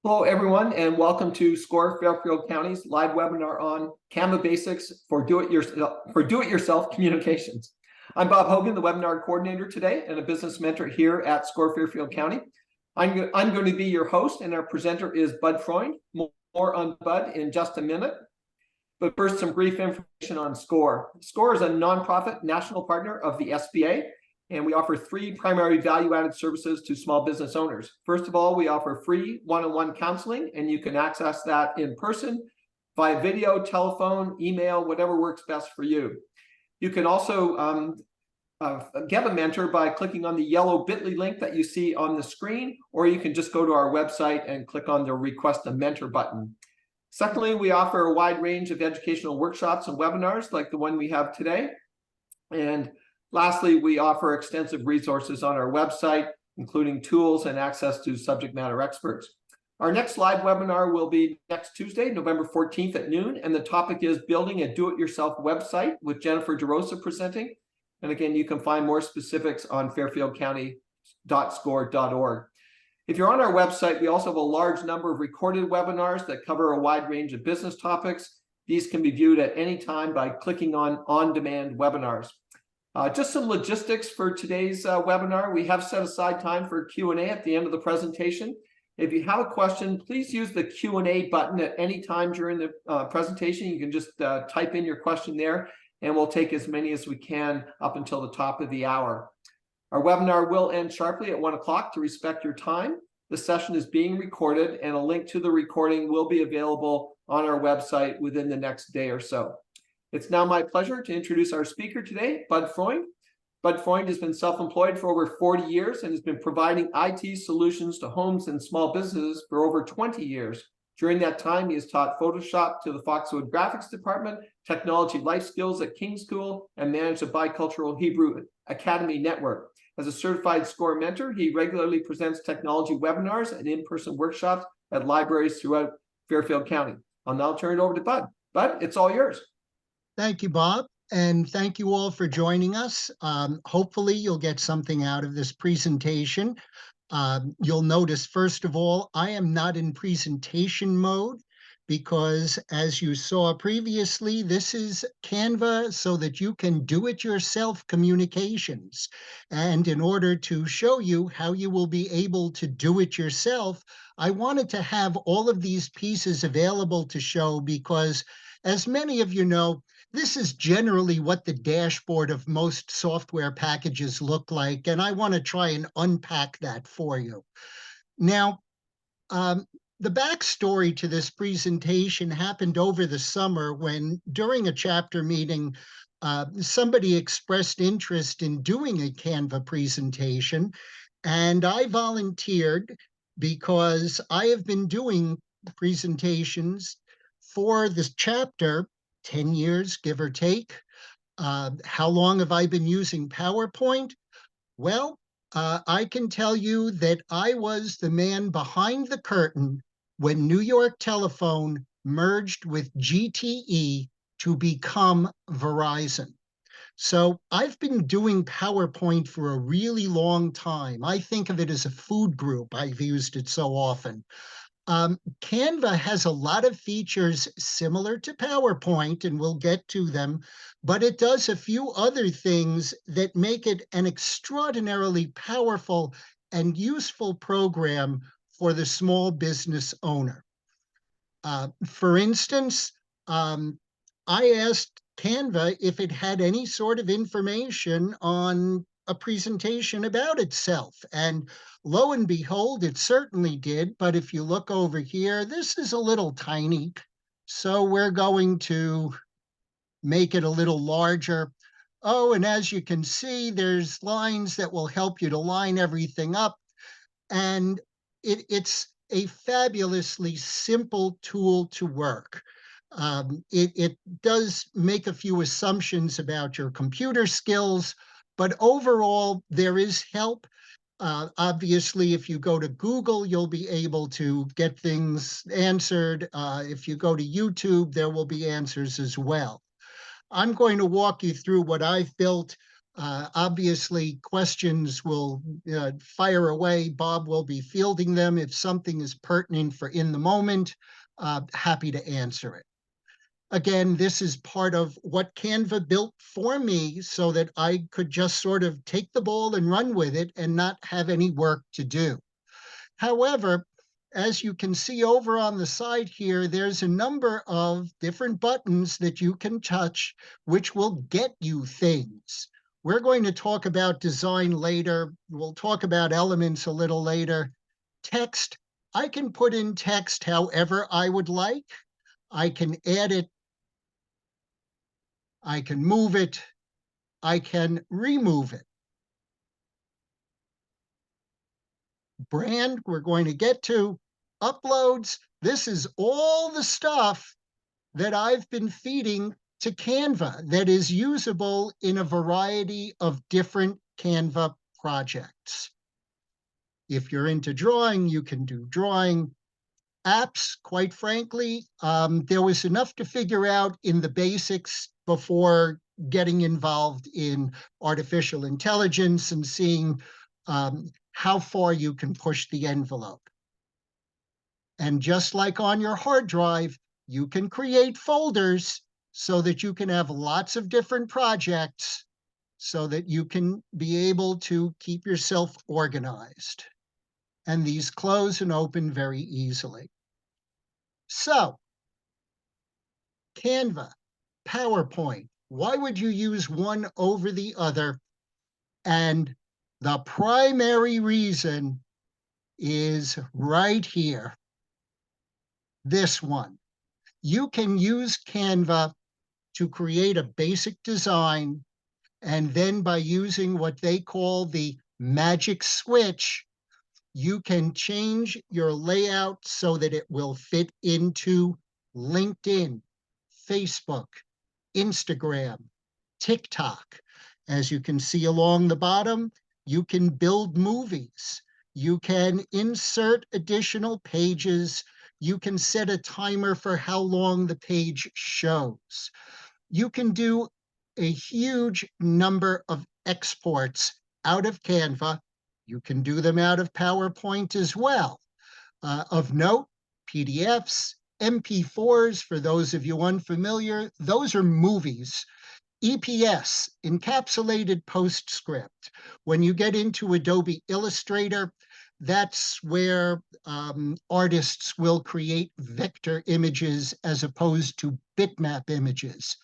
Hello, everyone, and welcome to SCORE Fairfield County's live webinar on Canva basics for do-it-yourself communications. I'm Bob Hogan, the webinar coordinator today and a business mentor here at SCORE Fairfield County. I'm going to be your host, and our presenter is Bud Freund. More on Bud in just a minute. But first, some brief information on SCORE. SCORE is a nonprofit national partner of the SBA, and we offer three primary value-added services to small business owners. First of all, we offer free one-on-one counseling, and you can access that in person, via video, telephone, email, whatever works best for you. You can also get a mentor by clicking on the yellow bit.ly link that you see on the screen, or you can just go to our website and click on the Request a Mentor button. Secondly, we offer a wide range of educational workshops and webinars like the one we have today. And lastly, we offer extensive resources on our website, including tools and access to subject matter experts. Our next live webinar will be next Tuesday, November 14th at noon, and the topic is building a do-it-yourself website with Jennifer DeRosa presenting. And again, you can find more specifics on fairfieldcounty.score.org. If you're on our website, we also have a large number of recorded webinars that cover a wide range of business topics. These can be viewed at any time by clicking on on-demand webinars. Just some logistics for today's webinar. We have set aside time for Q&A at the end of the presentation. If you have a question, please use the Q&A button at any time during the presentation. You can just type in your question there, and we'll take as many as we can up until the top of the hour. Our webinar will end sharply at 1 o'clock to respect your time. The session is being recorded, and a link to the recording will be available on our website within the next day or so. It's now my pleasure to introduce our speaker today, Bud Freund. Bud Freund has been self-employed for over 40 years and has been providing IT solutions to homes and small businesses for over 20 years. During that time, he has taught Photoshop to the Foxwoods Graphics Department, technology life skills at King's School, and managed the Bicultural Hebrew Academy Network. As a certified SCORE mentor, he regularly presents technology webinars and in-person workshops at libraries throughout Fairfield County. I'll now turn it over to Bud. Bud, it's all yours. Thank you, Bob, and thank you all for joining us. Hopefully, you'll get something out of this presentation. You'll notice, first of all, I am not in presentation mode because, as you saw previously, this is Canva so that you can do-it-yourself communications. And in order to show you how you will be able to do it yourself, I wanted to have all of these pieces available to show because, as many of you know, this is generally what the dashboard of most software packages look like, and I want to try and unpack that for you. Now, the backstory to this presentation happened over the summer when, during a chapter meeting, somebody expressed interest in doing a Canva presentation, and I volunteered because I have been doing presentations for this chapter 10 years, give or take. How long have I been using PowerPoint? Well, I can tell you that I was the man behind the curtain when New York Telephone merged with GTE to become Verizon. So I've been doing PowerPoint for a really long time. I think of it as a food group. I've used it so often. Canva has a lot of features similar to PowerPoint, and we'll get to them, but it does a few other things that make it an extraordinarily powerful and useful program for the small business owner. For instance, I asked Canva if it had any sort of information on a presentation about itself, and lo and behold, it certainly did. But if you look over here, this is a little tiny, so we're going to make it a little larger. Oh, and as you can see, there's lines that will help you to line everything up, and it's a fabulously simple tool to work. It does make a few assumptions about your computer skills, but overall, there is help. Obviously, if you go to Google, you'll be able to get things answered. If you go to YouTube, there will be answers as well. I'm going to walk you through what I've built. Obviously, questions will fire away. Bob will be fielding them. If something is pertinent for in the moment, happy to answer it. Again, this is part of what Canva built for me so that I could just sort of take the ball and run with it and not have any work to do. However, as you can see over on the side here, there's a number of different buttons that you can touch, which will get you things. We're going to talk about design later. We'll talk about elements a little later. Text, I can put in text however I would like. I can add it. I can move it. I can remove it. Brand, we're going to get to. Uploads, this is all the stuff that I've been feeding to Canva that is usable in a variety of different Canva projects. If you're into drawing, you can do drawing. Apps, quite frankly, there was enough to figure out in the basics before getting involved in artificial intelligence and seeing how far you can push the envelope. And just like on your hard drive, you can create folders so that you can have lots of different projects so that you can be able to keep yourself organized. And these close and open very easily. So, Canva, PowerPoint, why would you use one over the other? And the primary reason is right here, this one. You can use Canva to create a basic design, and then by using what they call the magic switch, you can change your layout so that it will fit into LinkedIn, Facebook, Instagram, TikTok. As you can see along the bottom, you can build movies. You can insert additional pages. You can set a timer for how long the page shows. You can do a huge number of exports out of Canva. You can do them out of PowerPoint as well. Of note, PDFs, MP4s, for those of you unfamiliar, those are movies. EPS, encapsulated postscript. When you get into Adobe Illustrator, that's where artists will create vector images as opposed to bitmap images.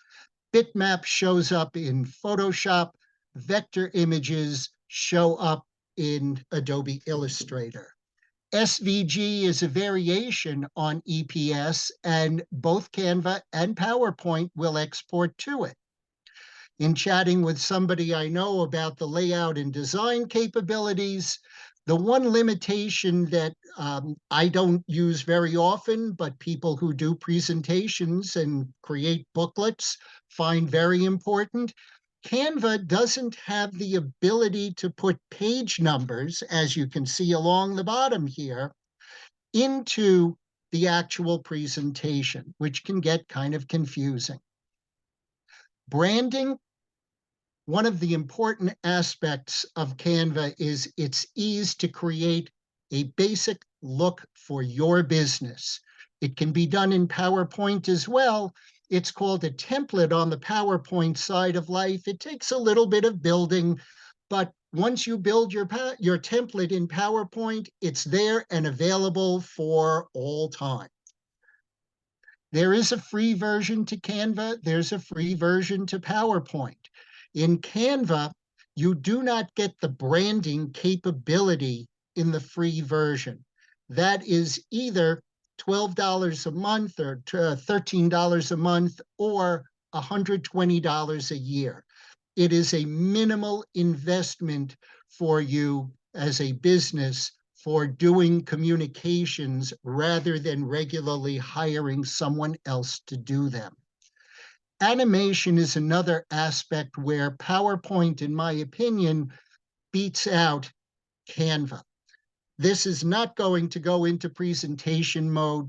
Bitmap shows up in Photoshop. Vector images show up in Adobe Illustrator. SVG is a variation on EPS, and both Canva and PowerPoint will export to it. In chatting with somebody I know about the layout and design capabilities, the one limitation that I don't use very often, but people who do presentations and create booklets find very important, Canva doesn't have the ability to put page numbers, as you can see along the bottom here, into the actual presentation, which can get kind of confusing. Branding, one of the important aspects of Canva is its ease to create a basic look for your business. It can be done in PowerPoint as well. It's called a template on the PowerPoint side of life. It takes a little bit of building, but once you build your template in PowerPoint, it's there and available for all time. There is a free version to Canva. There's a free version to PowerPoint. In Canva, you do not get the branding capability in the free version. That is either $12 a month or $13 a month or $120 a year. It is a minimal investment for you as a business for doing communications rather than regularly hiring someone else to do them. Animation is another aspect where PowerPoint, in my opinion, beats out Canva. This is not going to go into presentation mode.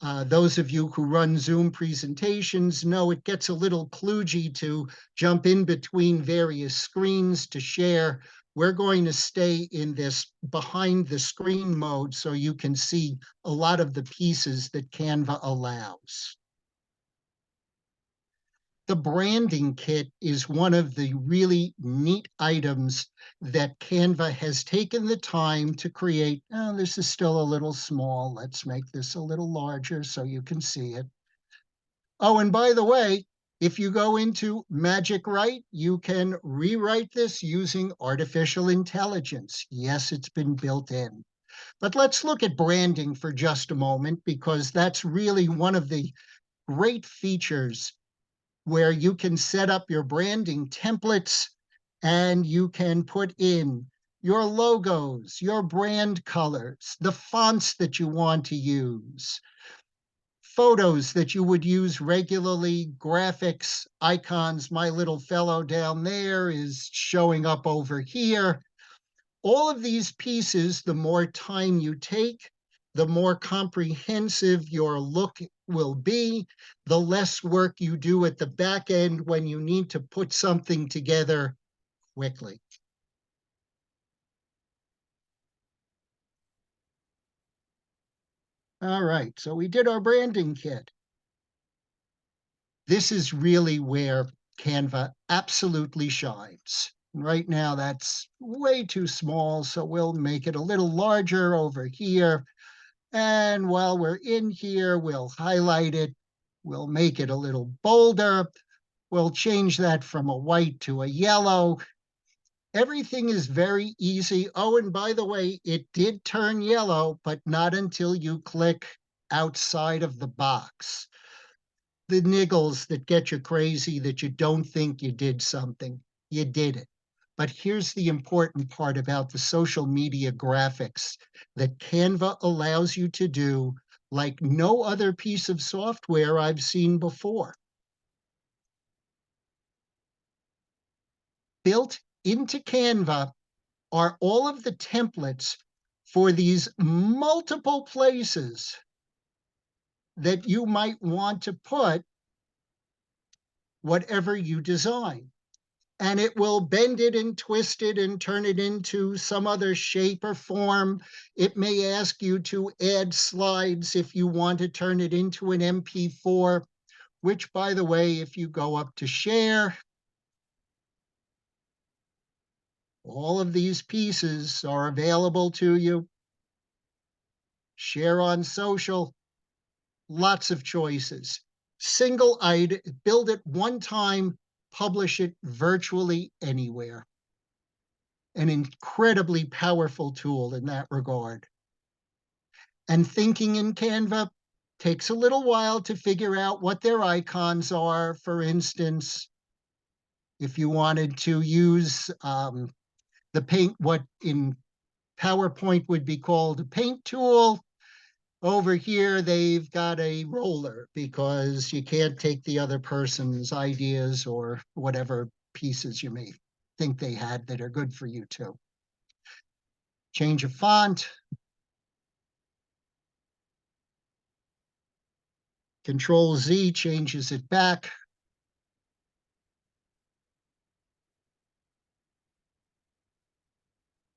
Those of you who run Zoom presentations know it gets a little kludgy to jump in between various screens to share. We're going to stay in this behind the screen mode so you can see a lot of the pieces that Canva allows. The branding kit is one of the really neat items that Canva has taken the time to create. Oh, this is still a little small. Let's make this a little larger so you can see it. Oh, and by the way, if you go into Magic Write, you can rewrite this using artificial intelligence. Yes, it's been built in. But let's look at branding for just a moment, because that's really one of the great features where you can set up your branding templates and you can put in your logos, your brand colors, the fonts that you want to use, photos that you would use regularly, graphics, icons. My little fellow down there is showing up over here. All of these pieces, the more time you take, the more comprehensive your look will be, the less work you do at the back end when you need to put something together quickly. All right, so we did our branding kit. This is really where Canva absolutely shines. Right now, that's way too small, so we'll make it a little larger over here. And while we're in here, we'll highlight it. We'll make it a little bolder. We'll change that from a white to a yellow. Everything is very easy. Oh, and by the way, it did turn yellow, but not until you click outside of the box. The niggles that get you crazy that you don't think you did something. You did it. But here's the important part about the social media graphics that Canva allows you to do like no other piece of software I've seen before. Built into Canva are all of the templates for these multiple places that you might want to put whatever you design. And it will bend it and twist it and turn it into some other shape or form. It may ask you to add slides if you want to turn it into an MP4, which, by the way, if you go up to share, all of these pieces are available to you. Share on social, lots of choices. Single item, build it one time, publish it virtually anywhere. An incredibly powerful tool in that regard. And thinking in Canva takes a little while to figure out what their icons are. For instance, if you wanted to use the paint, what in PowerPoint would be called a paint tool, over here they've got a roller because you can't take the other person's ideas or whatever pieces you may think they had that are good for you too. Change a font. Control Z changes it back.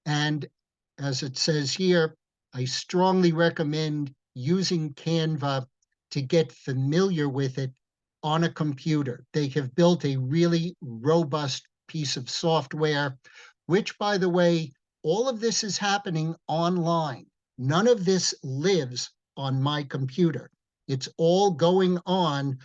And as it says here, I strongly recommend using Canva to get familiar with it on a computer. They have built a really robust piece of software, which, by the way, all of this is happening online. None of this lives on my computer. It's all going on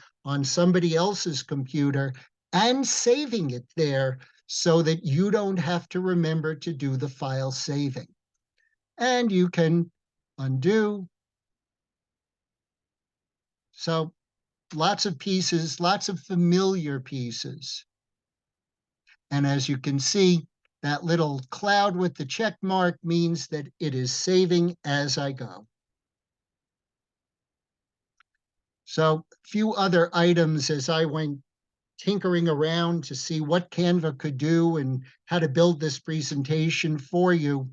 somebody else's computer and saving it there so that you don't have to remember to do the file saving. And you can undo. So lots of pieces, lots of familiar pieces. And as you can see, that little cloud with the check mark means that it is saving as I go. So a few other items as I went tinkering around to see what Canva could do and how to build this presentation for you.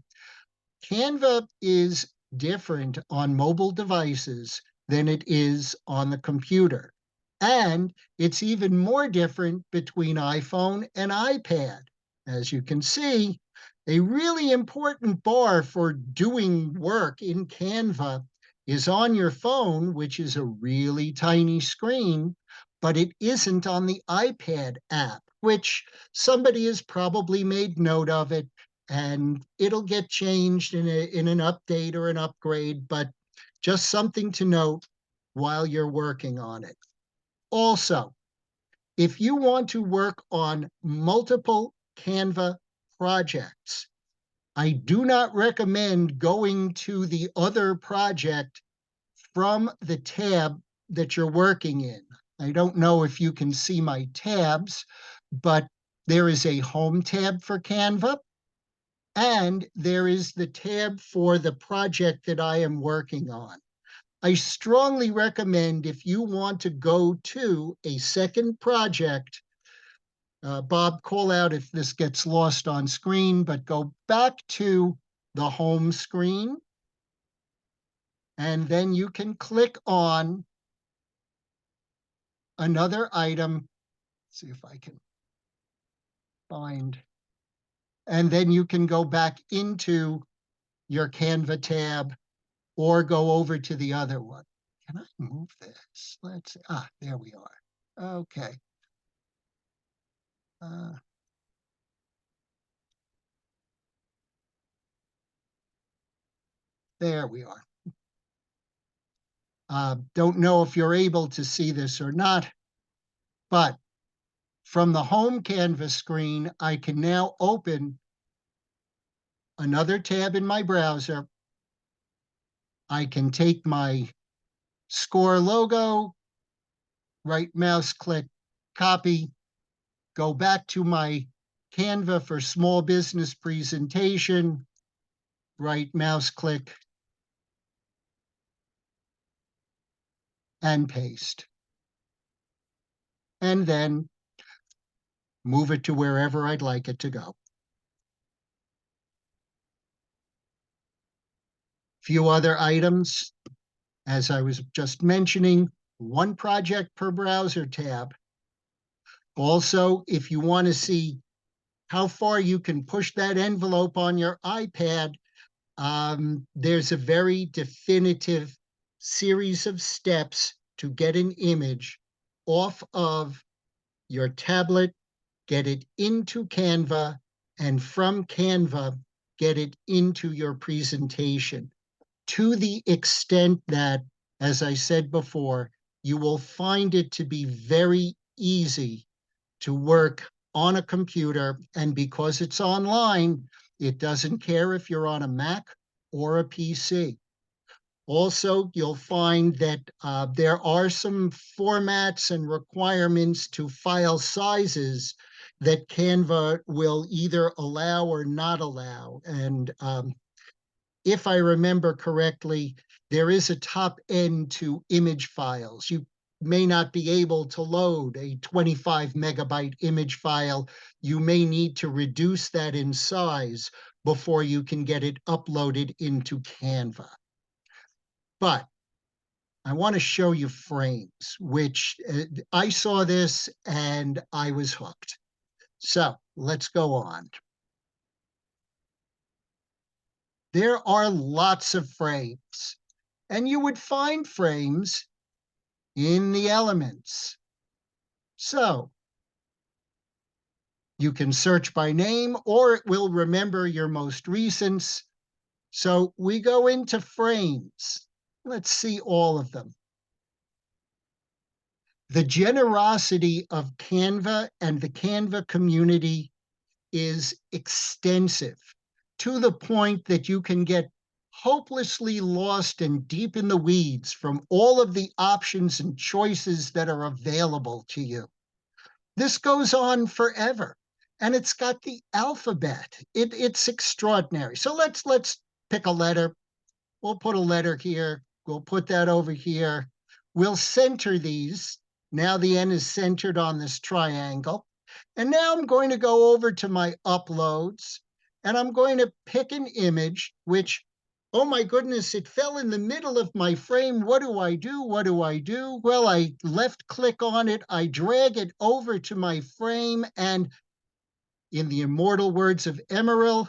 Canva is different on mobile devices than it is on the computer. And it's even more different between iPhone and iPad. As you can see, a really important bar for doing work in Canva is on your phone, which is a really tiny screen, but it isn't on the iPad app, which somebody has probably made note of it, and it'll get changed in an update or an upgrade, but just something to note while you're working on it. Also, if you want to work on multiple Canva projects, I do not recommend going to the other project from the tab that you're working in. I don't know if you can see my tabs, but there is a home tab for Canva, and there is the tab for the project that I am working on. I strongly recommend, if you want to go to a second project, Bob, call out if this gets lost on screen, but go back to the home screen, and then you can click on another item. See if I can find, and then you can go back into your Canva tab or go over to the other one. Can I move this? Let's see. There we are. Okay. There we are. Don't know if you're able to see this or not, but from the home Canvas screen, I can now open another tab in my browser. I can take my SCORE logo, right mouse click, copy, go back to my Canva for small business presentation, right mouse click, and paste. And then move it to wherever I'd like it to go. Few other items, as I was just mentioning, one project per browser tab. Also, if you want to see how far you can push that envelope on your iPad, there's a very definitive series of steps to get an image off of your tablet, get it into Canva, and from Canva, get it into your presentation, to the extent that, as I said before, you will find it to be very easy to work on a computer. And because it's online, it doesn't care if you're on a Mac or a PC. Also, you'll find that there are some formats and requirements to file sizes that Canva will either allow or not allow. And if I remember correctly, there is a top end to image files. You may not be able to load a 25 megabyte image file. You may need to reduce that in size before you can get it uploaded into Canva. But I want to show you frames, which I saw this and I was hooked. So let's go on. There are lots of frames, and you would find frames in the elements. So you can search by name, or it will remember your most recents. So we go into frames. Let's see all of them. The generosity of Canva and the Canva community is extensive, to the point that you can get hopelessly lost and deep in the weeds from all of the options and choices that are available to you. This goes on forever, and it's got the alphabet. It's extraordinary. So let's pick a letter. We'll put a letter here. We'll put that over here. We'll center these. Now the N is centered on this triangle. And now I'm going to go over to my uploads, and I'm going to pick an image, which Oh my goodness, it fell in the middle of my frame. What do I do? What do I do? Well, I left click on it. I drag it over to my frame, and in the immortal words of Emerald,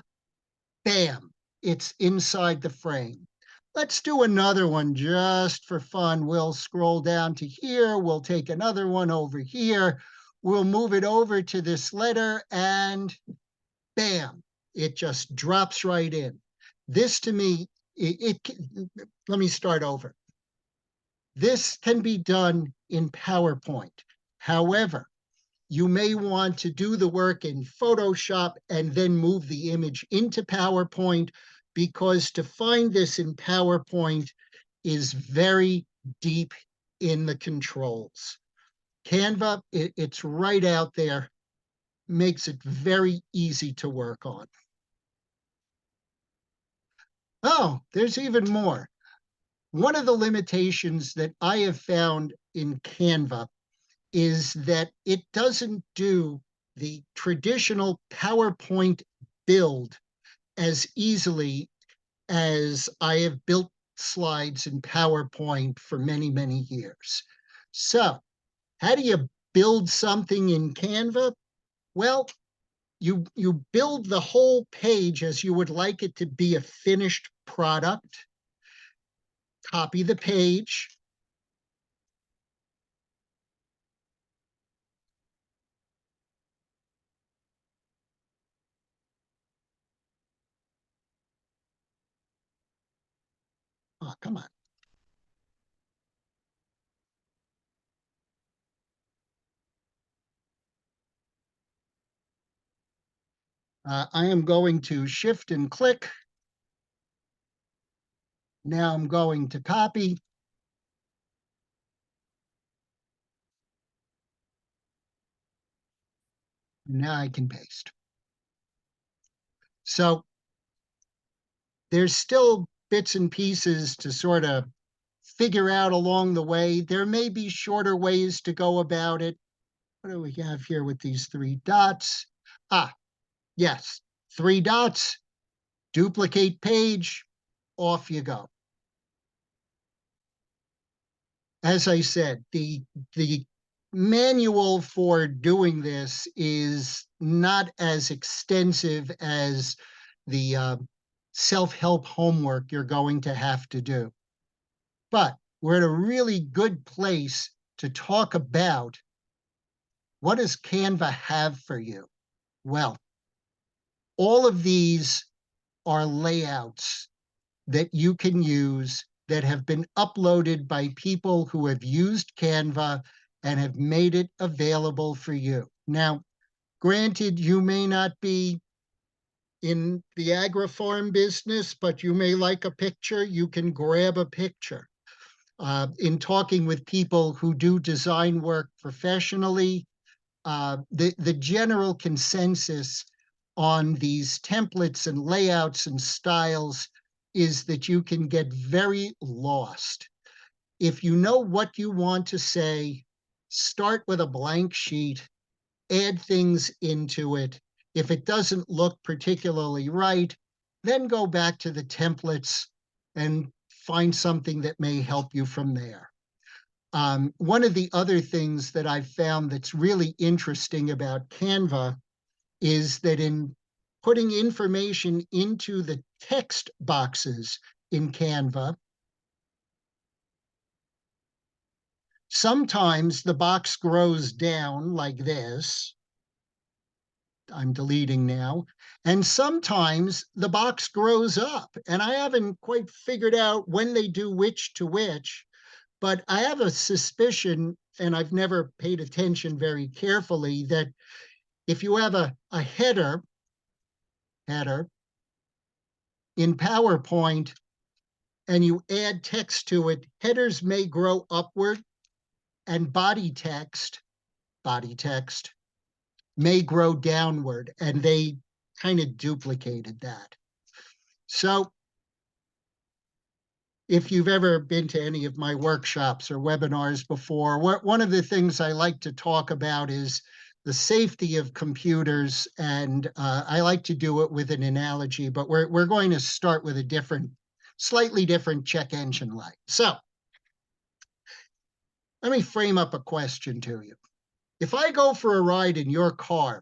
bam, it's inside the frame. Let's do another one just for fun. We'll scroll down to here. We'll take another one over here. We'll move it over to this letter, and bam, it just drops right in. This to me, let me start over. This can be done in PowerPoint. However, you may want to do the work in Photoshop and then move the image into PowerPoint, because to find this in PowerPoint is very deep in the controls. Canva, it's right out there, makes it very easy to work on. Oh, there's even more. One of the limitations that I have found in Canva is that it doesn't do the traditional PowerPoint build as easily as I have built slides in PowerPoint for many, many years. So how do you build something in Canva? Well, you build the whole page as you would like it to be a finished product, copy the page, oh, come on. I am going to shift and click. Now I'm going to copy. Now I can paste. So there's still bits and pieces to sort of figure out along the way. There may be shorter ways to go about it. What do we have here with these three dots? Ah, yes, three dots, duplicate page, off you go. As I said, the manual for doing this is not as extensive as the self-help homework you're going to have to do. But we're at a really good place to talk about what does Canva have for you? Well, all of these are layouts that you can use that have been uploaded by people who have used Canva and have made it available for you. Now, granted, you may not be in the agri-farm business, but you may like a picture, you can grab a picture. In talking with people who do design work professionally, the general consensus on these templates and layouts and styles is that you can get very lost. If you know what you want to say, start with a blank sheet, add things into it. If it doesn't look particularly right, then go back to the templates and find something that may help you from there. One of the other things that I've found that's really interesting about Canva is that in putting information into the text boxes in Canva, sometimes the box grows down like this. I'm deleting now. And sometimes the box grows up. And I haven't quite figured out when they do which to which, but I have a suspicion, and I've never paid attention very carefully, that if you have a header in PowerPoint and you add text to it, headers may grow upward, and body text may grow downward, and they kind of duplicated that. So if you've ever been to any of my workshops or webinars before, one of the things I like to talk about is the safety of computers, and I like to do it with an analogy, but we're going to start with a different slightly different check engine light. So let me frame up a question to you. If I go for a ride in your car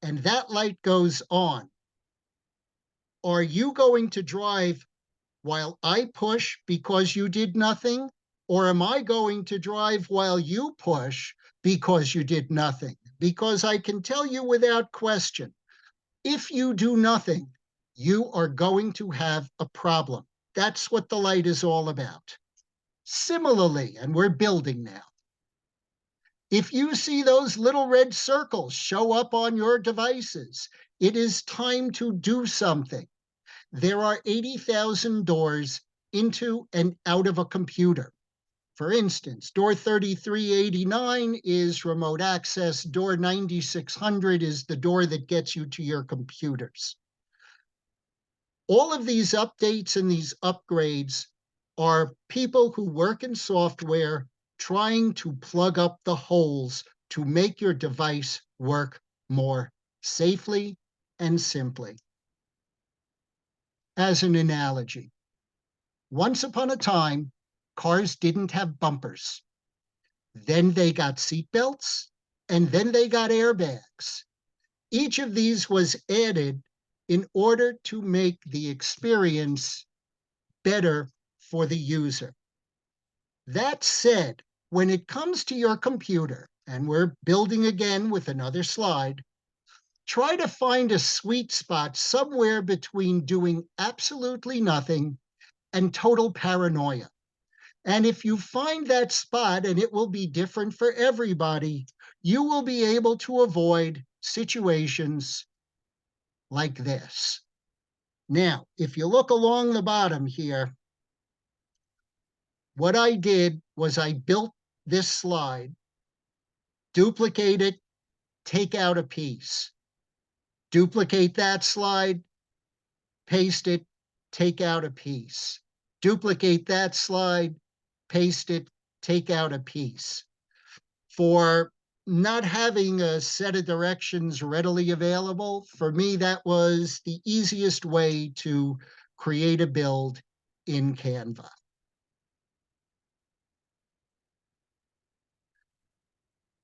and that light goes on, are you going to drive while I push because you did nothing? Or am I going to drive while you push because you did nothing? Because I can tell you without question, if you do nothing, you are going to have a problem. That's what the light is all about. Similarly, and we're building now, if you see those little red circles show up on your devices, it is time to do something. There are 80,000 doors into and out of a computer. For instance, door 3389 is remote access. Door 9600 is the door that gets you to your computers. All of these updates and these upgrades are people who work in software trying to plug up the holes to make your device work more safely and simply. As an analogy, once upon a time, cars didn't have bumpers. Then they got seatbelts, and then they got airbags. Each of these was added in order to make the experience better for the user. That said, when it comes to your computer, and we're building again with another slide, try to find a sweet spot somewhere between doing absolutely nothing and total paranoia. And if you find that spot, and it will be different for everybody, you will be able to avoid situations like this. Now, if you look along the bottom here, what I did was I built this slide, duplicate it, take out a piece. Duplicate that slide, paste it, take out a piece. Duplicate that slide, paste it, take out a piece. For not having a set of directions readily available, for me, that was the easiest way to create a build in Canva.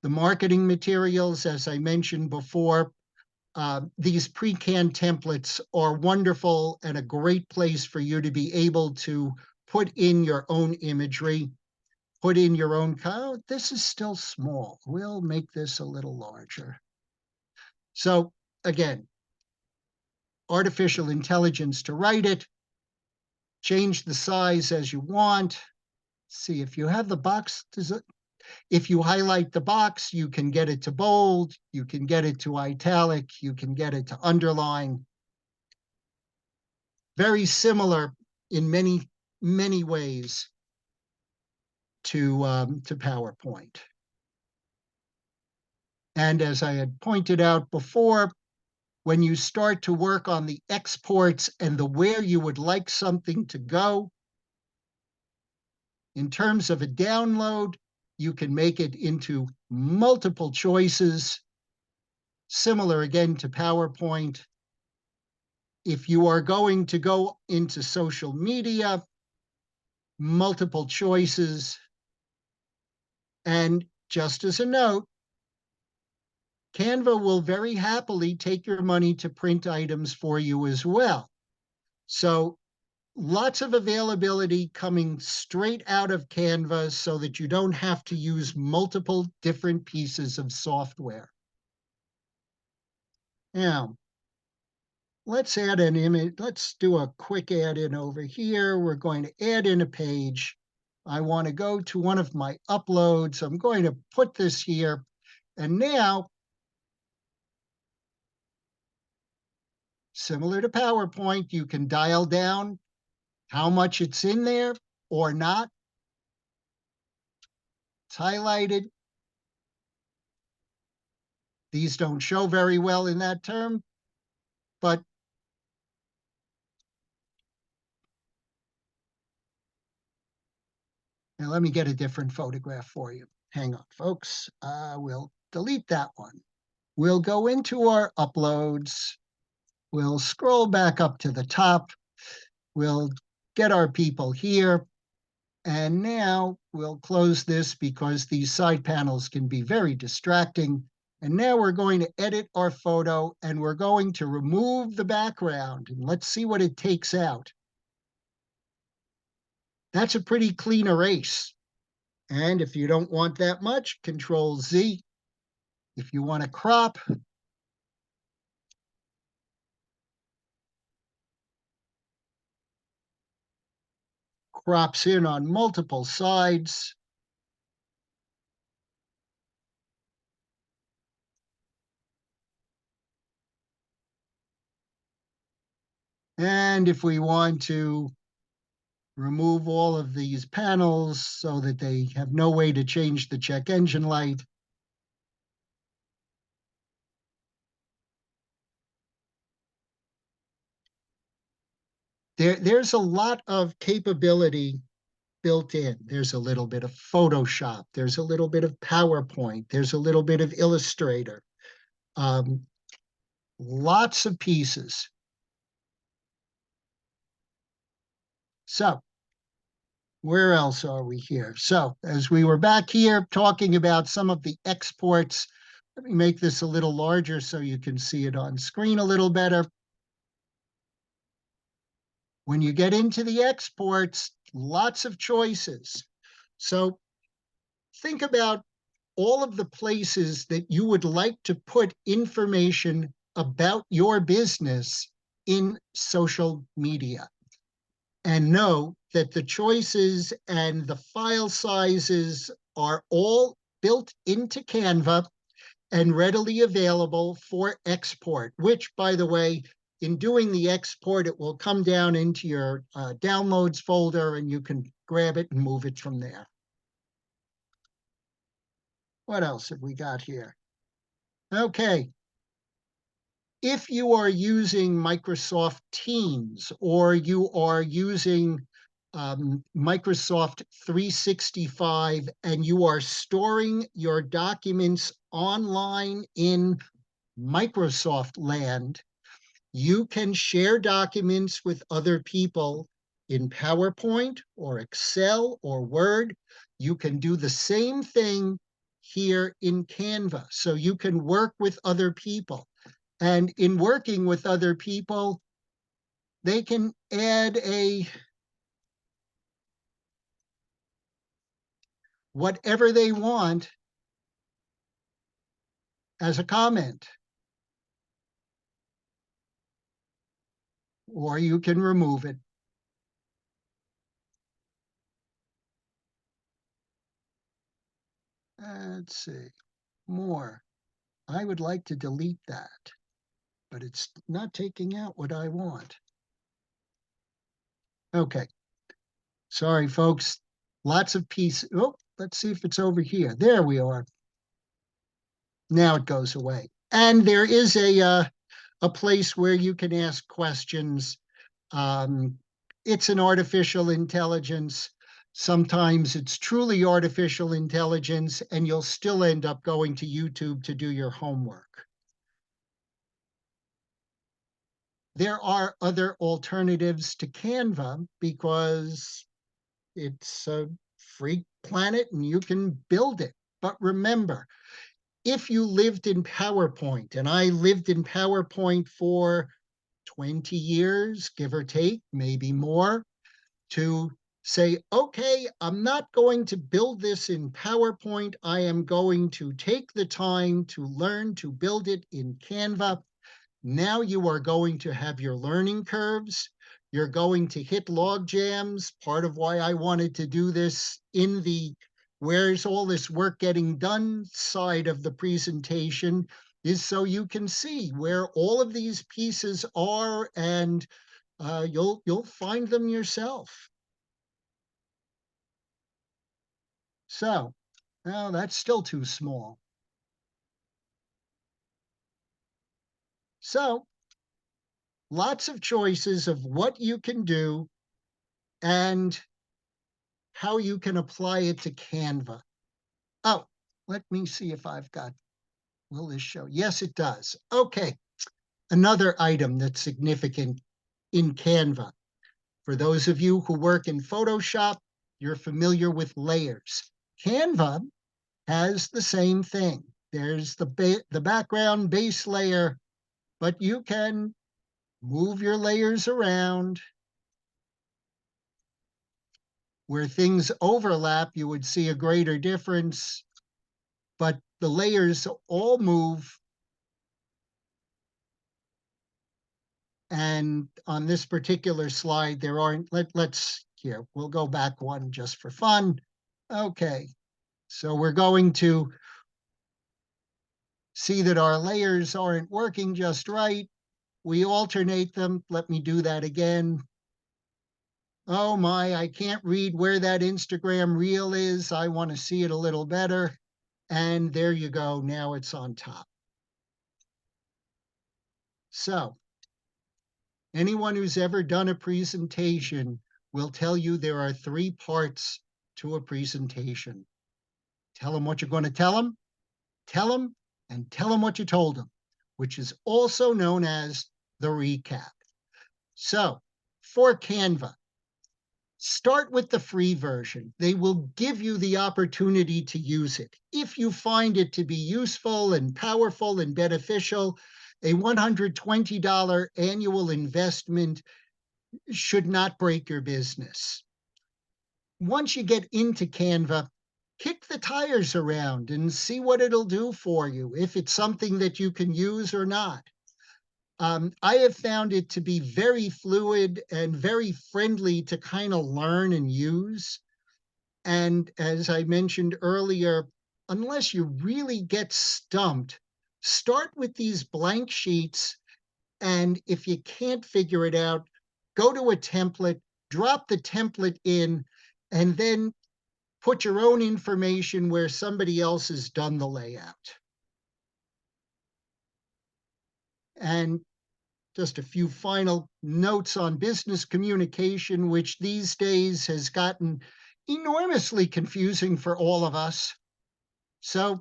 The marketing materials, as I mentioned before, these pre-canned templates are wonderful and a great place for you to be able to put in your own imagery, put in your own, oh, this is still small. We'll make this a little larger. So again, artificial intelligence to write it, change the size as you want. See if you have the box, if you highlight the box, you can get it to bold, you can get it to italic, you can get it to underline. Very similar in many, many ways to PowerPoint. And as I had pointed out before, when you start to work on the exports and the where you would like something to go, in terms of a download, you can make it into multiple choices, similar again to PowerPoint. If you are going to go into social media, multiple choices. And just as a note, Canva will very happily take your money to print items for you as well. So lots of availability coming straight out of Canva so that you don't have to use multiple different pieces of software. Now, let's add an image. Let's do a quick add in over here. We're going to add in a page. I want to go to one of my uploads. I'm going to put this here. And now, similar to PowerPoint, you can dial down how much it's in there or not. It's highlighted. These don't show very well in that term, but now let me get a different photograph for you. Hang on, folks. We'll delete that one. We'll go into our uploads. We'll scroll back up to the top. We'll get our people here. And now we'll close this because these side panels can be very distracting. And now we're going to edit our photo and we're going to remove the background. And let's see what it takes out. That's a pretty clean erase. And if you don't want that much, Control Z. If you want to crop, crops in on multiple sides. And if we want to remove all of these panels so that they have no way to change the check engine light, there's a lot of capability built in. There's a little bit of Photoshop. There's a little bit of PowerPoint. There's a little bit of Illustrator. Lots of pieces. So where else are we here? So as we were back here talking about some of the exports, let me make this a little larger so you can see it on screen a little better. When you get into the exports, lots of choices. So think about all of the places that you would like to put information about your business in social media. And know that the choices and the file sizes are all built into Canva and readily available for export, which, by the way, in doing the export, it will come down into your downloads folder and you can grab it and move it from there. What else have we got here? Okay. If you are using Microsoft Teams or you are using Microsoft 365 and you are storing your documents online in Microsoft land, you can share documents with other people in PowerPoint or Excel or Word. You can do the same thing here in Canva. So you can work with other people. And in working with other people, they can add whatever they want as a comment. Or you can remove it. Let's see, more. I would like to delete that, but it's not taking out what I want. Okay. Sorry, folks. Lots of pieces. Oh, let's see if it's over here. There we are. Now it goes away. And there is a place where you can ask questions. It's an artificial intelligence. Sometimes it's truly artificial intelligence, and you'll still end up going to YouTube to do your homework. There are other alternatives to Canva because it's a free planet and you can build it. But remember, if you lived in PowerPoint, and I lived in PowerPoint for 20 years, give or take, maybe more, to say, okay, I'm not going to build this in PowerPoint. I am going to take the time to learn to build it in Canva. Now you are going to have your learning curves. You're going to hit log jams. Part of why I wanted to do this in the where's all this work getting done side of the presentation is so you can see where all of these pieces are, and you'll find them yourself. So, well, that's still too small. So, lots of choices of what you can do and how you can apply it to Canva. Oh, let me see if I've got, will this show? Yes, it does. Okay, another item that's significant in Canva. For those of you who work in Photoshop, you're familiar with layers. Canva has the same thing. There's the background base layer, but you can move your layers around. Where things overlap, you would see a greater difference, but the layers all move. And on this particular slide, there aren't, here, we'll go back one just for fun. Okay, so we're going to see that our layers aren't working just right. We alternate them. Let me do that again. Oh my, I can't read where that Instagram reel is. I want to see it a little better. And there you go. Now it's on top. So anyone who's ever done a presentation will tell you there are 3 parts to a presentation. Tell them what you're going to tell them, and tell them what you told them, which is also known as the recap. So for Canva, start with the free version. They will give you the opportunity to use it. If you find it to be useful and powerful and beneficial, a $120 annual investment should not break your business. Once you get into Canva, kick the tires around and see what it'll do for you, if it's something that you can use or not. I have found it to be very fluid and very friendly to kind of learn and use. And as I mentioned earlier, unless you really get stumped, start with these blank sheets. And if you can't figure it out, go to a template, drop the template in, and then put your own information where somebody else has done the layout. And just a few final notes on business communication, which these days has gotten enormously confusing for all of us. So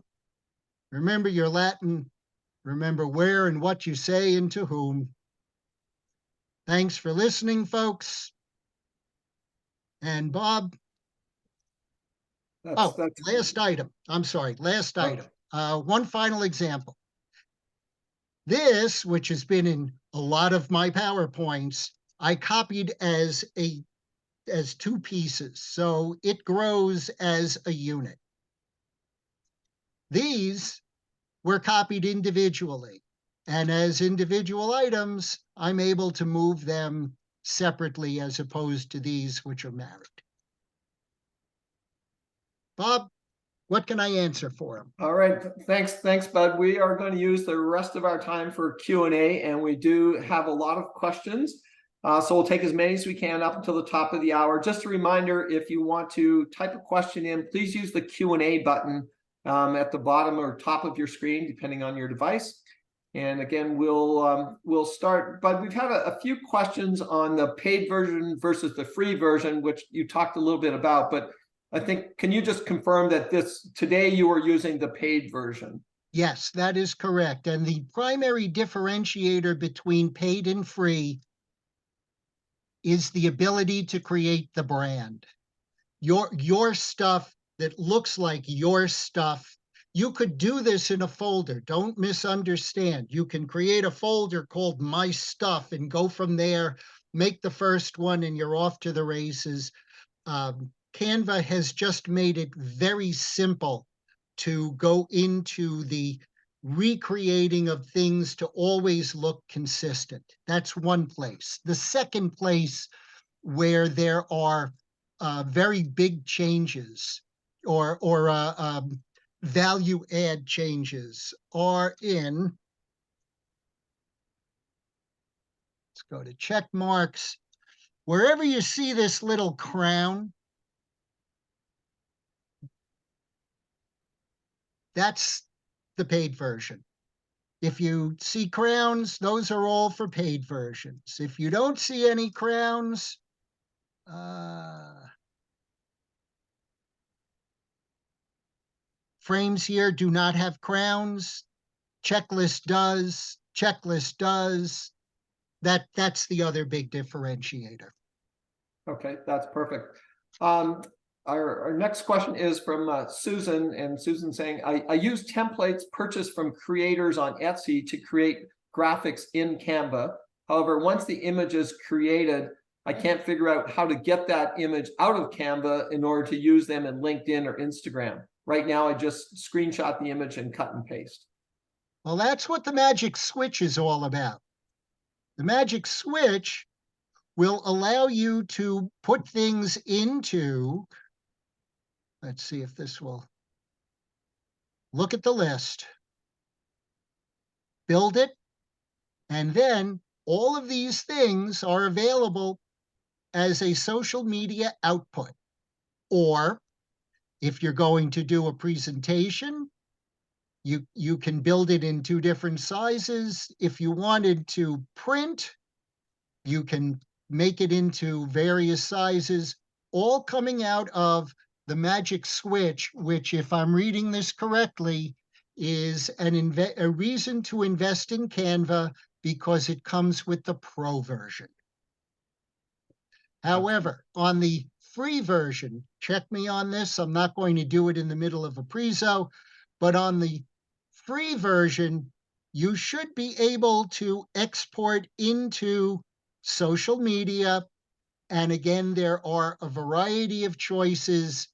remember your Latin, remember where and what you say and to whom. Thanks for listening, folks. And Bob, That's last item. I'm sorry, last item. One final example. This, which has been in a lot of my PowerPoints, I copied as 2 pieces, so it grows as a unit. These were copied individually, and as individual items, I'm able to move them separately as opposed to these which are married. Bob, what can I answer for him? All right, thanks, Bud. We are going to use the rest of our time for Q&A, and we do have a lot of questions. So we'll take as many as we can up until the top of the hour. Just a reminder, if you want to type a question in, please use the Q&A button at the bottom or top of your screen, depending on your device. And again, we'll start, but we've had a few questions on the paid version versus the free version, which you talked a little bit about, but I think, can you just confirm that today you are using the paid version? Yes, that is correct. And the primary differentiator between paid and free is the ability to create the brand. Your stuff that looks like your stuff. You could do this in a folder. Don't misunderstand. You can create a folder called My Stuff and go from there, make the first one, and you're off to the races. Canva has just made it very simple to go into the recreating of things to always look consistent. That's one place. The second place where there are very big changes or value add changes are in, let's go to check marks. Wherever you see this little crown, that's the paid version. If you see crowns, those are all for paid versions. If you don't see any crowns, frames here do not have crowns. Checklist does. That's the other big differentiator. Okay, that's perfect. Our next question is from Susan, and Susan saying, I use templates purchased from creators on Etsy to create graphics in Canva. However, once the image is created, I can't figure out how to get that image out of Canva in order to use them in LinkedIn or Instagram. Right now, I just screenshot the image and cut and paste. Well, that's what the magic switch is all about. The magic switch will allow you to put things into, let's see if this will, look at the list, build it, and then all of these things are available as a social media output. Or if you're going to do a presentation, you can build it in 2 different sizes. If you wanted to print, you can make it into various sizes, all coming out of the magic switch, which, if I'm reading this correctly, is a reason to invest in Canva because it comes with the pro version. However, on the free version, check me on this, I'm not going to do it in the middle of a prezo, but on the free version, you should be able to export into social media. And again, there are a variety of choices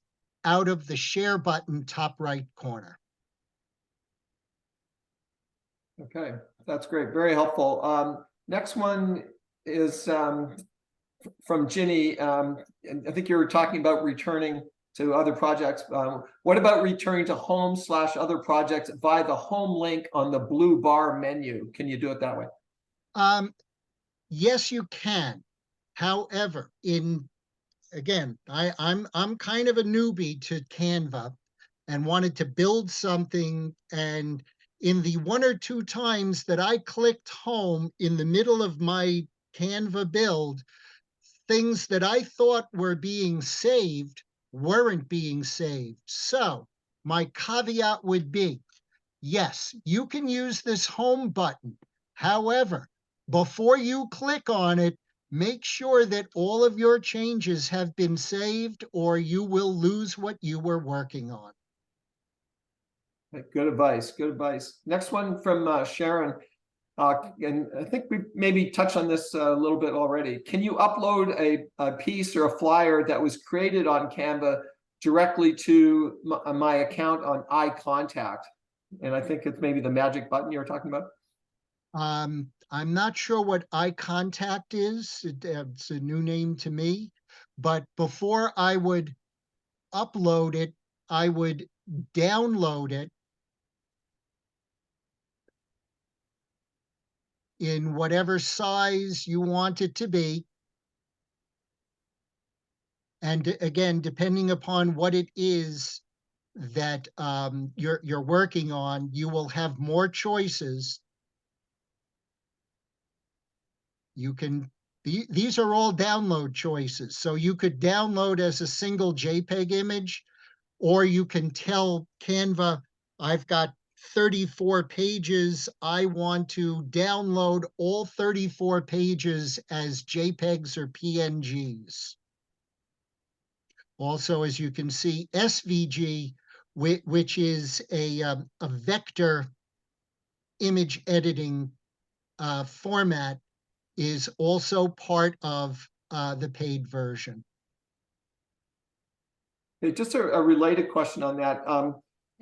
out of the share button, top right corner. Okay, that's great. Very helpful. Next one is from Ginny. And I think you were talking about returning to other projects. What about returning to home/other projects via the home link on the blue bar menu? Can you do it that way? Yes, you can. However, I'm kind of a newbie to Canva and wanted to build something, and in the 1 or 2 times that I clicked home in the middle of my Canva build, things that I thought were being saved weren't being saved. So my caveat would be, yes, you can use this home button. However, before you click on it, make sure that all of your changes have been saved, or you will lose what you were working on. Good advice. Good advice. Next one from Sharon. And I think we maybe touched on this a little bit already. Can you upload a piece or a flyer that was created on Canva directly to my account on iContact? And I think it's maybe the magic button you were talking about. I'm not sure what iContact is. It's a new name to me. But before I would upload it, I would download it in whatever size you want it to be. And again, depending upon what it is that you're working on, you will have more choices. You can, these are all download choices. So you could download as a single JPEG image, or you can tell Canva, I've got 34 pages. I want to download all 34 pages as JPEGs or PNGs. Also, as you can see, SVG, which is a vector image editing format, is also part of the paid version. Hey, just a related question on that.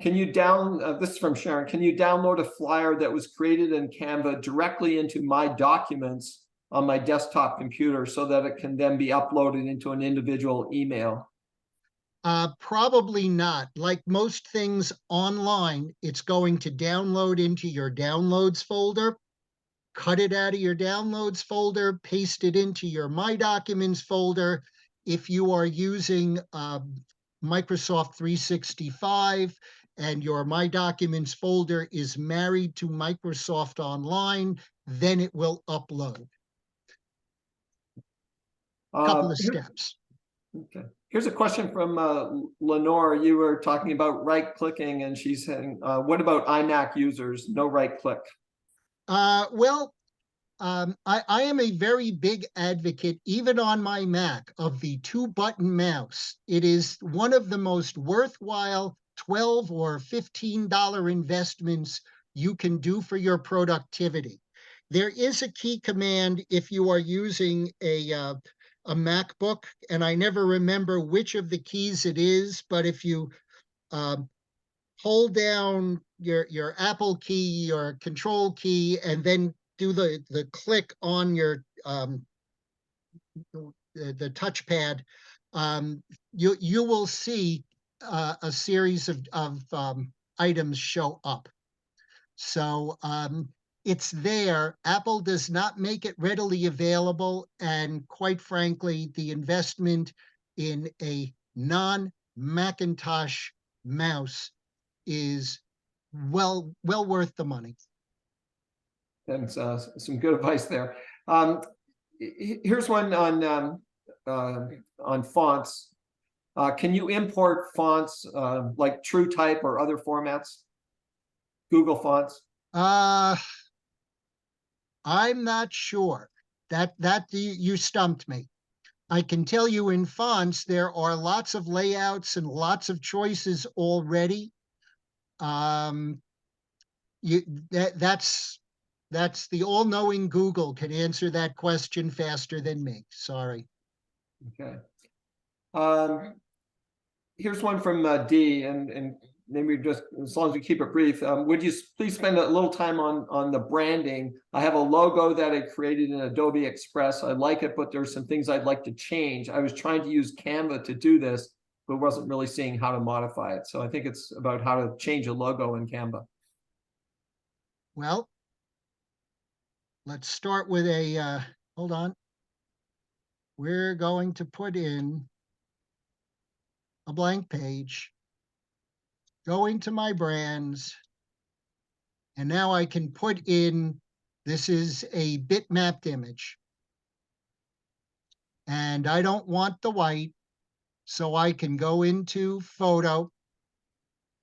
Can you this is from Sharon, can you download a flyer that was created in Canva directly into my documents on my desktop computer so that it can then be uploaded into an individual email? Probably not. Like most things online, it's going to download into your downloads folder, cut it out of your downloads folder, paste it into your My Documents folder. If you are using Microsoft 365 and your My Documents folder is married to Microsoft Online, then it will upload. Couple of steps. Okay. Here's a question from Lenore. You were talking about right-clicking, and she's saying, what about iMac users? No right-click. Well, I am a very big advocate, even on my Mac, of the 2-button mouse. It is one of the most worthwhile $12 or $15 investments you can do for your productivity. There is a key command if you are using a MacBook, and I never remember which of the keys it is, but if you um, hold down your Apple key, your control key, and then do the click on your the touchpad, you will see a series of items show up. So it's there. Apple does not make it readily available, and quite frankly, the investment in a non-Macintosh mouse is well worth the money. And some good advice there. Here's one on fonts. Can you import fonts like TrueType or other formats? Google Fonts? I'm not sure. That you stumped me. I can tell you in fonts, there are lots of layouts and lots of choices already. That's the all-knowing Google can answer that question faster than me. Sorry. Okay. Here's one from D, and maybe just as long as we keep it brief, would you please spend a little time on the branding? I have a logo that I created in Adobe Express. I like it, but there's some things I'd like to change. I was trying to use Canva to do this, but wasn't really seeing how to modify it. So I think it's about how to change a logo in Canva. Well, let's start with hold on. We're going to put in a blank page, go into my brands, and now I can put in, this is a bitmapped image. And I don't want the white, so I can go into photo.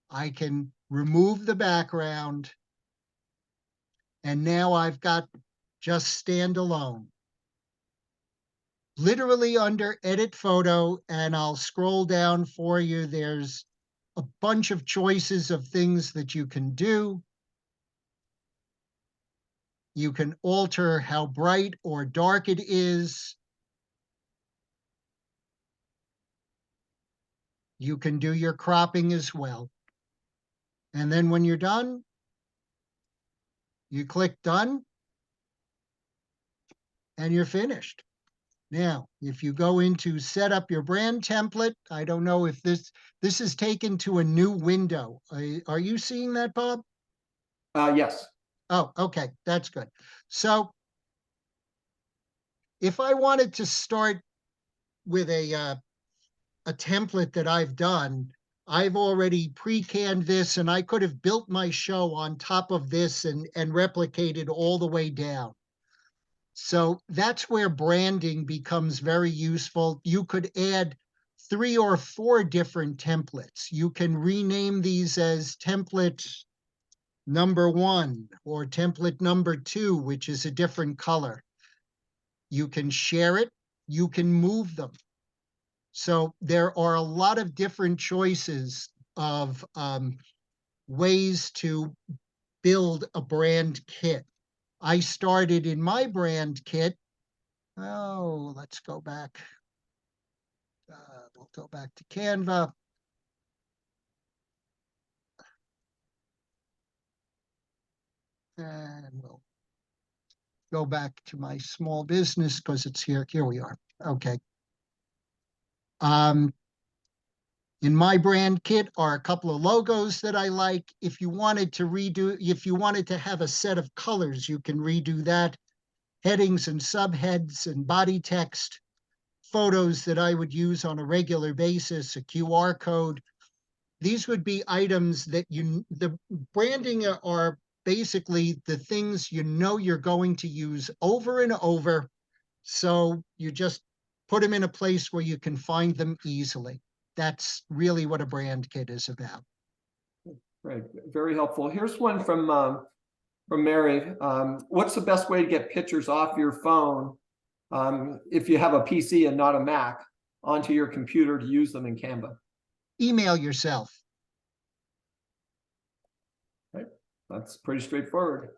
I can remove the background. And now I've got just standalone. Literally under edit photo, and I'll scroll down for you. There's a bunch of choices of things that you can do. You can alter how bright or dark it is. You can do your cropping as well. And then when you're done, you click done, and you're finished. Now, if you go into set up your brand template, I don't know if this is taken to a new window. Are you seeing that, Bob? Yes. Oh, okay, that's good. So if I wanted to start with a template that I've done, I've already pre-canned this, and I could have built my show on top of this and replicated all the way down. So that's where branding becomes very useful. You could add 3 or 4 different templates. You can rename these as template number 1 or template number 2, which is a different color. You can share it. You can move them. So there are a lot of different choices of ways to build a brand kit. I started in my brand kit. Oh, let's go back. We'll go back to Canva. And we'll go back to my small business because it's here. Here we are. Okay. In my brand kit are a couple of logos that I like. If you wanted to have a set of colors, you can redo that. Headings and subheads and body text, photos that I would use on a regular basis, a QR code. These would be items that the branding are basically the things you know you're going to use over and over. So you just put them in a place where you can find them easily. That's really what a brand kit is about. Right. Very helpful. Here's one from From Mary, what's the best way to get pictures off your phone if you have a PC and not a Mac onto your computer to use them in Canva? Email yourself. Right? That's pretty straightforward.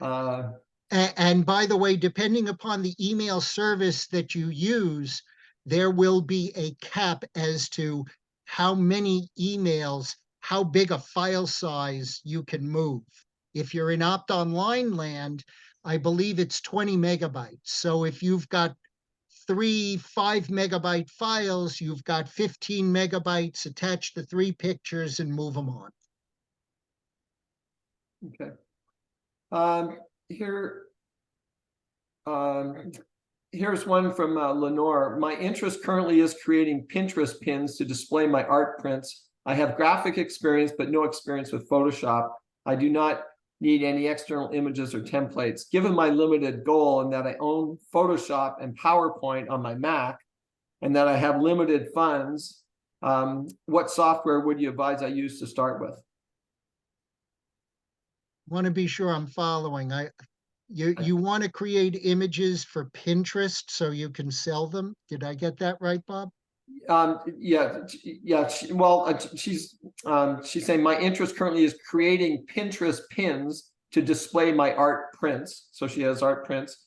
And by the way, depending upon the email service that you use, there will be a cap as to how many emails, how big a file size you can move. If you're in Opt Online land, I believe it's 20 megabytes. So if you've got 3 5 megabyte files, you've got 15 megabytes, attach the 3 pictures and move them on. Okay. Here, here's one from Lenore. My interest currently is creating Pinterest pins to display my art prints. I have graphic experience, but no experience with Photoshop. I do not need any external images or templates. Given my limited goal and that I own Photoshop and PowerPoint on my Mac, and that I have limited funds, what software would you advise I use to start with? Want to be sure I'm following. You want to create images for Pinterest so you can sell them. Did I get that right, Bob? Yeah. Well, she's saying my interest currently is creating Pinterest pins to display my art prints. So she has art prints.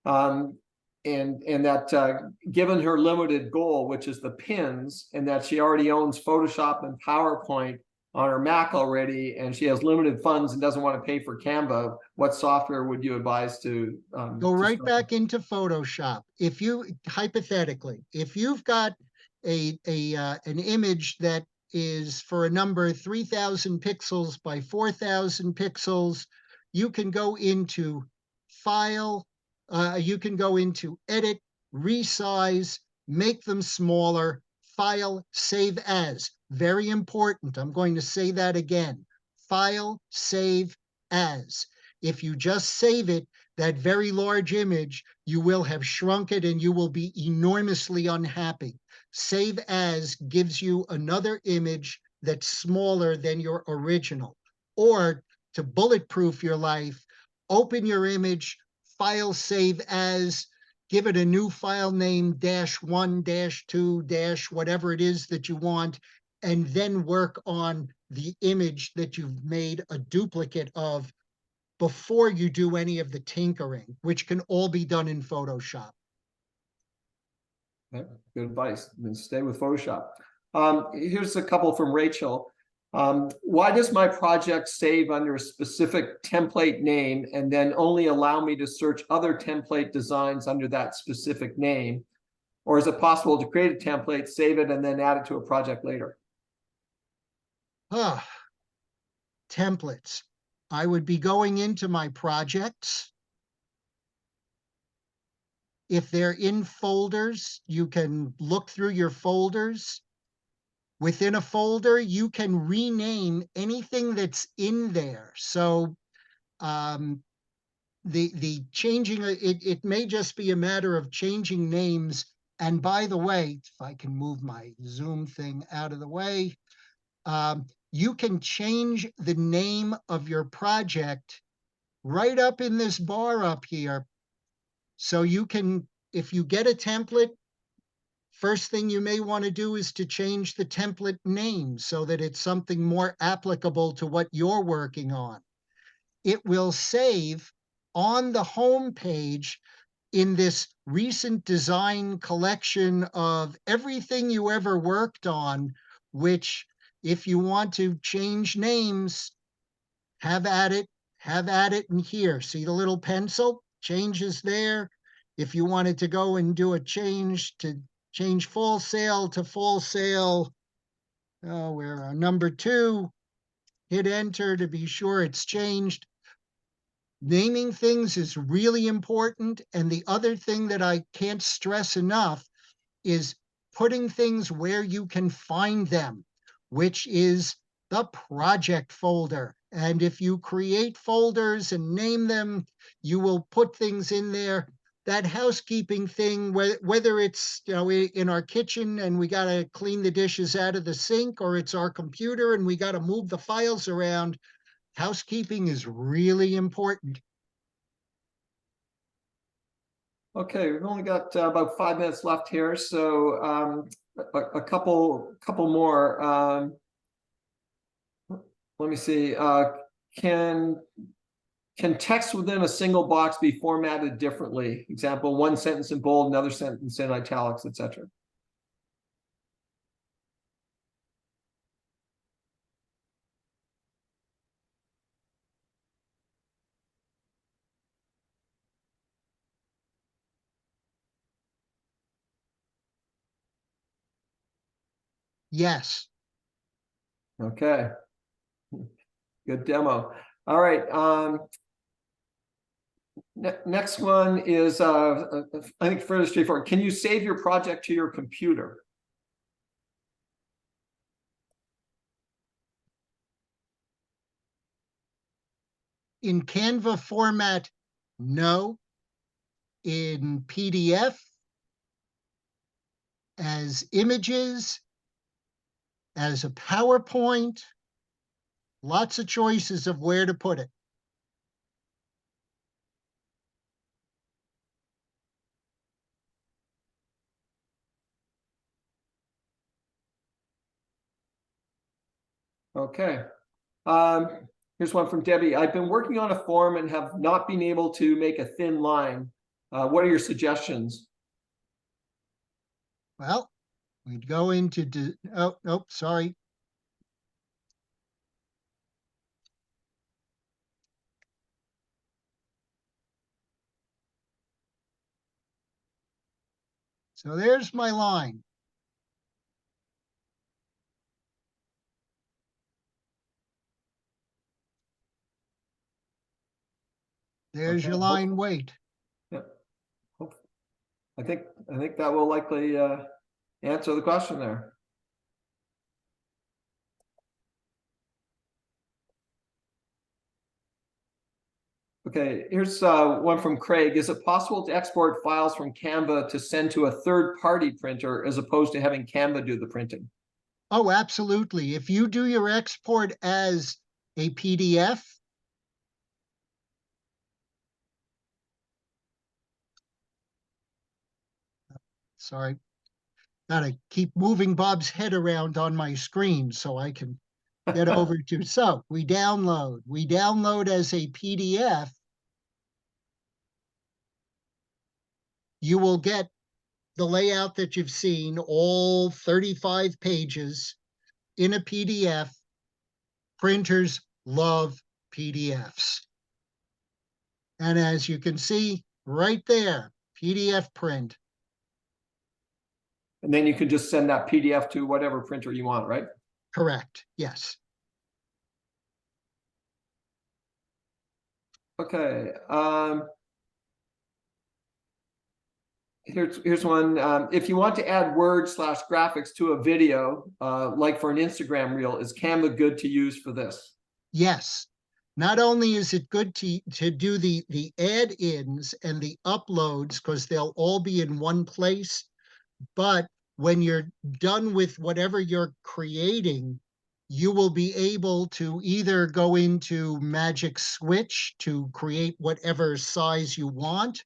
And that given her limited goal, which is the pins, and that she already owns Photoshop and PowerPoint on her Mac already, and she has limited funds and doesn't want to pay for Canva, what software would you advise to go right start back into Photoshop? If you, hypothetically, if you've got an image that is for a number 3,000 pixels by 4,000 pixels, you can go into File, you can go into Edit, Resize, make them smaller, File, Save As. Very important. I'm going to say that again. File, Save As. If you just save it, that very large image, you will have shrunk it and you will be enormously unhappy. Save As gives you another image that's smaller than your original. Or to bulletproof your life, open your image, File, Save As, give it a new file name, -1, -2, whatever it is that you want, and then work on the image that you've made a duplicate of before you do any of the tinkering, which can all be done in Photoshop. Good advice. Then stay with Photoshop. Here's a couple from Rachel. Why does my project save under a specific template name and then only allow me to search other template designs under that specific name? Or is it possible to create a template, save it, and then add it to a project later? Templates. I would be going into my projects. If they're in folders, you can look through your folders. Within a folder, you can rename anything that's in there. So the changing, it may just be a matter of changing names. And by the way, if I can move my Zoom thing out of the way, you can change the name of your project right up in this bar up here. So you can, if you get a template, first thing you may want to do is to change the template name so that it's something more applicable to what you're working on. It will save on the home page in this recent design collection of everything you ever worked on, which if you want to change names, have at it in here. See the little pencil? Changes there. If you wanted to go and do a change to change full sale to full sale, we're on number 2, hit enter to be sure it's changed. Naming things is really important. And the other thing that I can't stress enough is putting things where you can find them, which is the project folder. And if you create folders and name them, you will put things in there. That housekeeping thing, whether it's in our kitchen and we got to clean the dishes out of the sink, or it's our computer and we got to move the files around, housekeeping is really important. Okay, we've only got about 5 minutes left here, so a couple more. Let me see. Can text within a single box be formatted differently? Example, one sentence in bold, another sentence in italics, etc. Yes. Okay, good demo. All right. Next one is, I think, fairly straightforward. Can you save your project to your computer? In Canva format, no. In PDF, as images, as a PowerPoint, lots of choices of where to put it. Okay. Here's one from Debbie. I've been working on a form and have not been able to make a thin line. What are your suggestions? Well, we'd go into, oh, sorry. So there's my line. There's Okay. your line weight. Yeah. I think that will likely answer the question there. Okay, here's one from Craig. Is it possible to export files from Canva to send to a third-party printer as opposed to having Canva do the printing? Oh, absolutely. If you do your export as a PDF, sorry, gotta keep moving Bob's head around on my screen so I can get over to. So we download as a PDF. You will get the layout that you've seen, all 35 pages in a PDF. Printers love PDFs. And as you can see right there, PDF print. And then you can just send that PDF to whatever printer you want, right? Correct, yes. Okay. Here's one. If you want to add word/graphics to a video, like for an Instagram reel, is Canva good to use for this? Yes. Not only is it good to do the add-ins and the uploads, because they'll all be in one place, but when you're done with whatever you're creating, you will be able to either go into Magic Switch to create whatever size you want,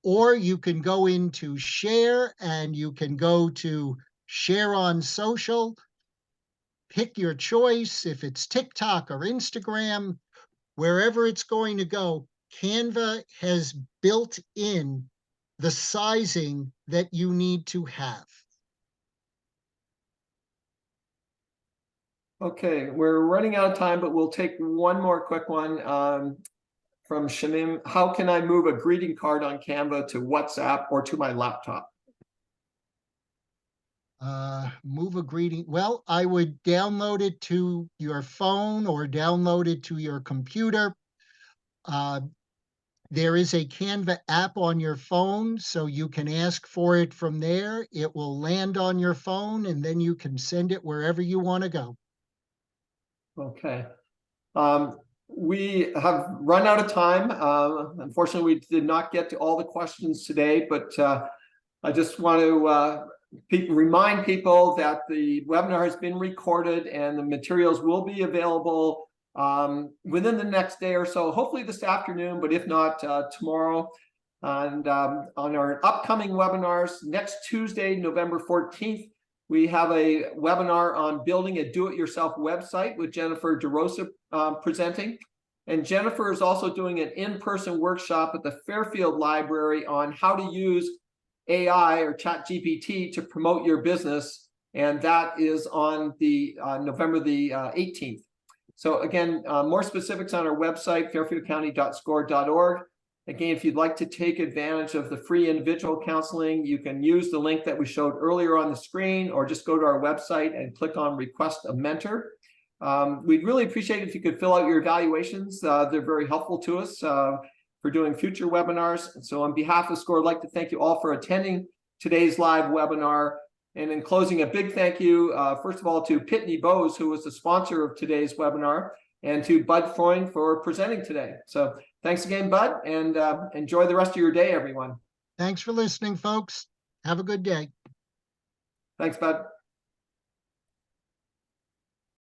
or you can go into Share and you can go to Share on Social. Pick your choice, if it's TikTok or Instagram, wherever it's going to go. Canva has built in the sizing that you need to have. Okay, we're running out of time, but we'll take one more quick one from Shamim. How can I move a greeting card on Canva to WhatsApp or to my laptop? Move a greeting. Well, I would download it to your phone or download it to your computer. There is a Canva app on your phone, so you can ask for it from there. It will land on your phone, and then you can send it wherever you want to go. Okay. We have run out of time. Unfortunately, we did not get to all the questions today, but I just want to remind people that the webinar has been recorded and the materials will be available within the next day or so, hopefully this afternoon, but if not, tomorrow. And on our upcoming webinars, next Tuesday, November 14th, we have a webinar on building a do-it-yourself website with Jennifer DeRosa presenting. And Jennifer is also doing an in-person workshop at the Fairfield Library on how to use AI or ChatGPT to promote your business. And that is on the November the 18th. So again, more specifics on our website, fairfieldcounty.score.org. Again, if you'd like to take advantage of the free individual counseling, you can use the link that we showed earlier on the screen, or just go to our website and click on Request a Mentor. We'd really appreciate it if you could fill out your evaluations. They're very helpful to us for doing future webinars. And so on behalf of SCORE, I'd like to thank you all for attending today's live webinar. And in closing, a big thank you, first of all, to Pitney Bowes, who was the sponsor of today's webinar, and to Bud Freund for presenting today. So thanks again, Bud, and enjoy the rest of your day, everyone. Thanks for listening, folks. Have a good day. Thanks, Bud.